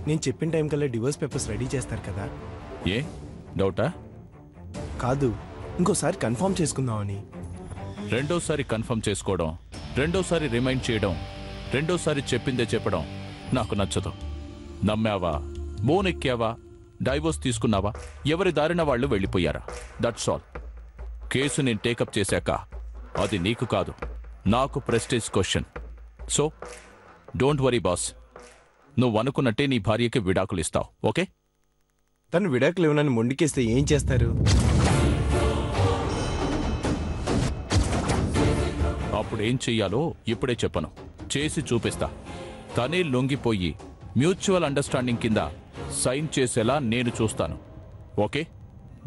నేను చెప్పిన టైం కల్లా డివోర్స్ పేపర్స్ రెడీ చేస్తారు కదా? ఏ డౌటా? కాదు, ఇంకోసారి కన్ఫర్మ్ చేసుకుందామని. రెండోసారి కన్ఫర్మ్ చేసుకోవడం, రెండోసారి రిమైండ్ చేయడం, రెండోసారి చెప్పిందే చెప్పడం నాకు నచ్చదు. నమ్మావా, బోనెక్కావా, డైవోర్స్ తీసుకున్నావా, ఎవరి దారిన వాళ్ళు వెళ్ళిపోయారా, దట్స్ ఆల్. కేసు నేను టేకప్ చేశాక అది నీకు కాదు, నాకు prestige question. So don't worry boss, నువ్వు అనుకున్నట్టే నీ భార్యకి విడాకులు ఇస్తావు, ఓకే? తను విడాకులు ఇవ్వనని మొండికేస్తే ఏం చేస్తారు? అప్పుడేం చెయ్యాలో ఇప్పుడే చెప్పను, చేసి చూపిస్తా. తనే లొంగిపోయి మ్యూచువల్ అండర్స్టాండింగ్ కింద సైన్ చేసేలా నేను చూస్తాను, ఓకే?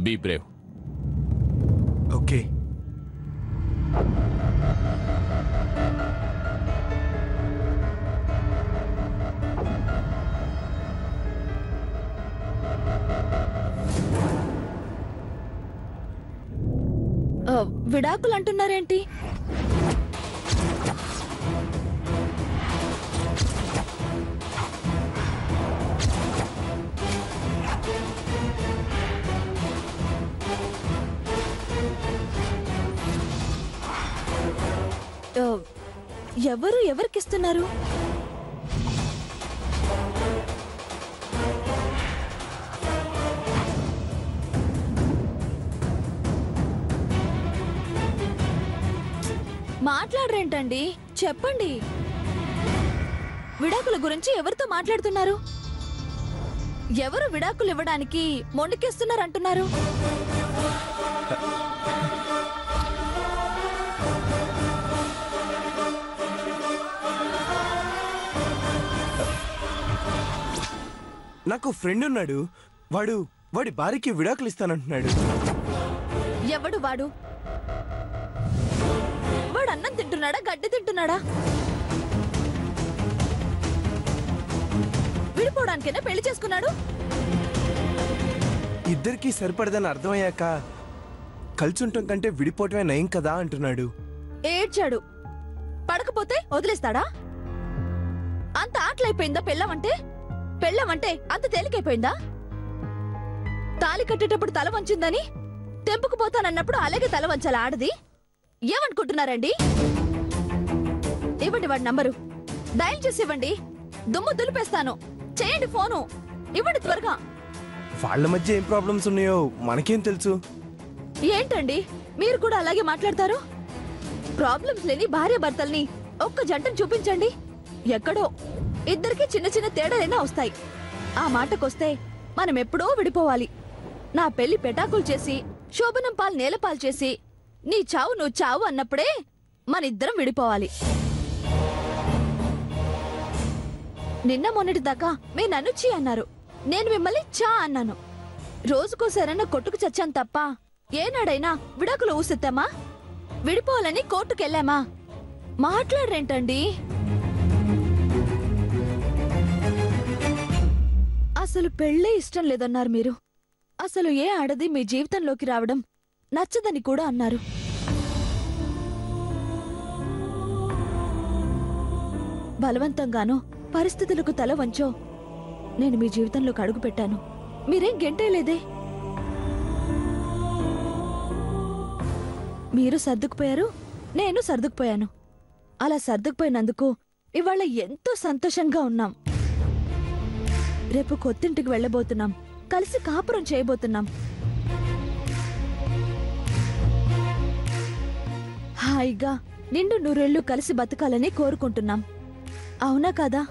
Be Brave. ఓకే. విడాకులు అంటున్నారేంటి? ఎవరు ఎవరికిస్తున్నారు? మాట్లాడరేంటండి, చెప్పండి. విడాకుల గురించి ఎవరితో మాట్లాడుతున్నారు? ఎవరు విడాకులు ఇవ్వడానికి మొండికేస్తున్నారంటున్నారు? నాకు ఫ్రెండ్ ఉన్నాడు, వాడి భార్యకి విడాకులు ఇస్తానంటున్నాడు. ఎవడు వాడు? వాడు అన్నం తింటున్నాడా, గడ్డి తింటున్నాడా? విడిపోవడానికైనా పెళ్లి చేసుకున్నాడు? ఇద్దరికీ సరిపడదని అర్థమయ్యాక కలిసుంటాం కంటే విడిపోవటమే నయం కదా అంటున్నాడు. ఏడ్చాడు. పడకపోతే వదిలేస్తాడా? అంత ఆటలైపోయిందా పెళ్ళమంటే? పెళ్ళమంటే అంత తేలికైపోయిందా? తాలి కట్టేటప్పుడు తల వంచిందని తెంపుకుపోతానన్నప్పుడు అలాగే తల వంచాల ఆడది? ఏమనుకుంటున్నారండి? ఇవ్వండి వాడి నంబరు, డయల్ చేసి ఇవ్వండి. దుమ్ము దులిపేస్తాను. చేయండి ఫోను, ఇవ్వండి త్వరగా. వాళ్ళ మధ్య ఏం ప్రాబ్లమ్స్ ఉన్నాయో మనకేం తెలుసు? ఏంటండి మీరు కూడా అలాగే మాట్లాడతారు? ప్రాబ్లమ్స్ లేని భార్య భర్తల్ని ఒక్క జంటను చూపించండి. ఎక్కడో ఇద్దరికి చిన్న చిన్న తేడాలైనా వస్తాయి. ఆ మాటకొస్తే మనం ఎప్పుడో విడిపోవాలి. నా పెళ్లి పెటాకులు చేసి, శోభనం పాలు నేలపాలు చేసి, నీ చావు నువ్వు చావు అన్నప్పుడే మనిద్దరం విడిపోవాలి. నిన్న మొన్నటి దాకా మీరు నన్ను చీ అన్నారు, నేను మిమ్మల్ని చా అన్నాను. రోజుకోసారైనా కొట్టుకు చచ్చాను తప్ప ఏనాడైనా విడాకులు ఊసెత్తామా? విడిపోవాలని కోర్టుకెళ్ళామా? మాట్లాడరేంటండి? అసలు పెళ్ళే ఇష్టం లేదన్నారు మీరు. అసలు ఏ ఆడది మీ జీవితంలోకి రావడం నచ్చదని కూడా అన్నారు. బలవంతంగానో పరిస్థితులకు తల వంచో నేను మీ జీవితంలోకి అడుగు పెట్టాను. మీరేం గెంటేలేదే. మీరు సర్దుకుపోయారు, నేను సర్దుకుపోయాను. అలా సర్దుకుపోయినందుకు ఇవాళ ఎంతో సంతోషంగా ఉన్నాం. రేపు కొత్తింటికి వెళ్ళబోతున్నాం, కలిసి కాపురం చేయబోతున్నాం. హాయిగా నిండు నూరేళ్లు కలిసి బతకాలని కోరుకుంటున్నాం. అవునా కదా?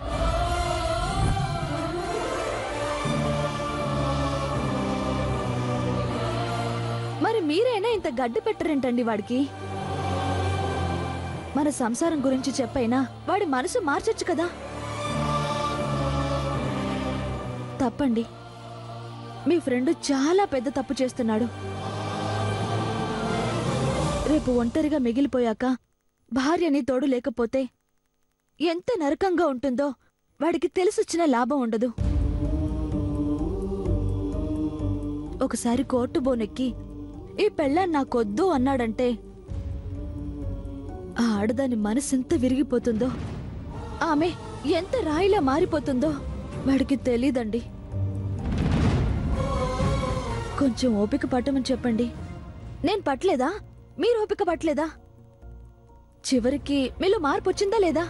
మరి మీరైనా ఇంత గడ్డి పెట్టరేంటండి వాడికి? మన సంసారం గురించి చెప్పైనా వాడి మనసు మార్చొచ్చు కదా. తప్పండి, మీ ఫ్రెండ్ చాలా పెద్ద తప్పు చేస్తున్నాడు. రేపు ఒంటరిగా మిగిలిపోయాక భార్యని తోడు లేకపోతే ఎంత నరకంగా ఉంటుందో వాడికి తెలిసొచ్చిన లాభం ఉండదు. ఒకసారి కోర్టు బోనెక్కి ఈ పెళ్ళాన్ని నాకొద్దు అన్నాడంటే ఆ ఆడదాని మనసెంత విరిగిపోతుందో, ఆమె ఎంత రాయిలా మారిపోతుందో వాడికి తెలీదండి. కొంచెం ఓపిక పట్టమని చెప్పండి. నేను పట్టలేదా? మీరు ఓపిక పట్టలేదా? చివరికి మీలో మార్పు వచ్చిందా లేదా?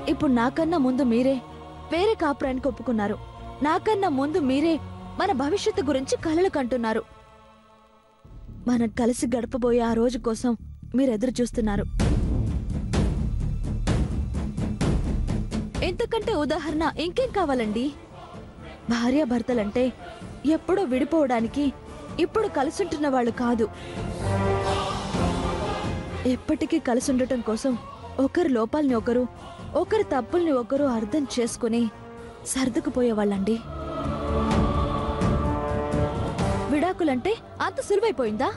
ఇప్పుడు నాకన్నా ముందు మీరే వేరే కాపురానికి ఒప్పుకున్నారు. నాకన్నా ముందు మీరే మన భవిష్యత్తు గురించి కలలు కంటున్నారు. మనం కలిసి గడపబోయే ఆ రోజు కోసం మీరు ఎదురు చూస్తున్నారు. ఎంతకంటే ఉదాహరణ ఇంకేం కావాలండి? భార్యాభర్తలంటే ఎప్పుడో విడిపోవడానికి ఇప్పుడు కలిసుంటున్న వాళ్ళు కాదు. ఎప్పటికీ కలిసుండటం కోసం ఒకరి లోపాల్ని ఒకరు, ఒకరి తప్పుల్ని ఒకరు అర్థం చేసుకుని సర్దుకుపోయేవాళ్ళండి. విడాకులంటే అంత సులువైపోయిందా?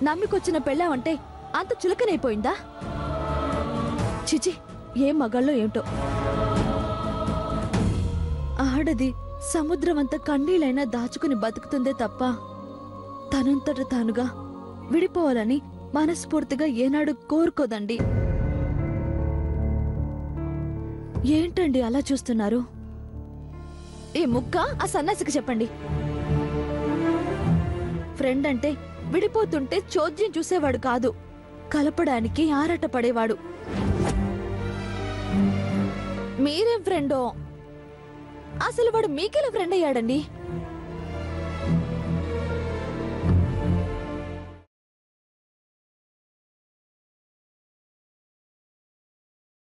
నమ్మికొచ్చిన పెళ్ళామంటే అంత చులకనైపోయిందా? చిచి, ఏం మగాళ్ళో ఏంటో. ఆడది సముద్రమంత కన్నీళ్ళైనా దాచుకుని బతుకుతుందే తప్ప తనంతట తానుగా విడిపోవాలని మనస్ఫూర్తిగా ఏనాడు కోరుకోదండి. ఏంటండి అలా చూస్తున్నారు? ఈ ముక్క ఆ సన్నాసికి చెప్పండి. ఫ్రెండ్ అంటే విడిపోతుంటే చోద్యం చూసేవాడు కాదు, కలపడానికి ఆరాట పడేవాడు. మీరేం ఫ్రెండో? అసలు వాడు మీకెలా ఫ్రెండ్ అయ్యాడండి?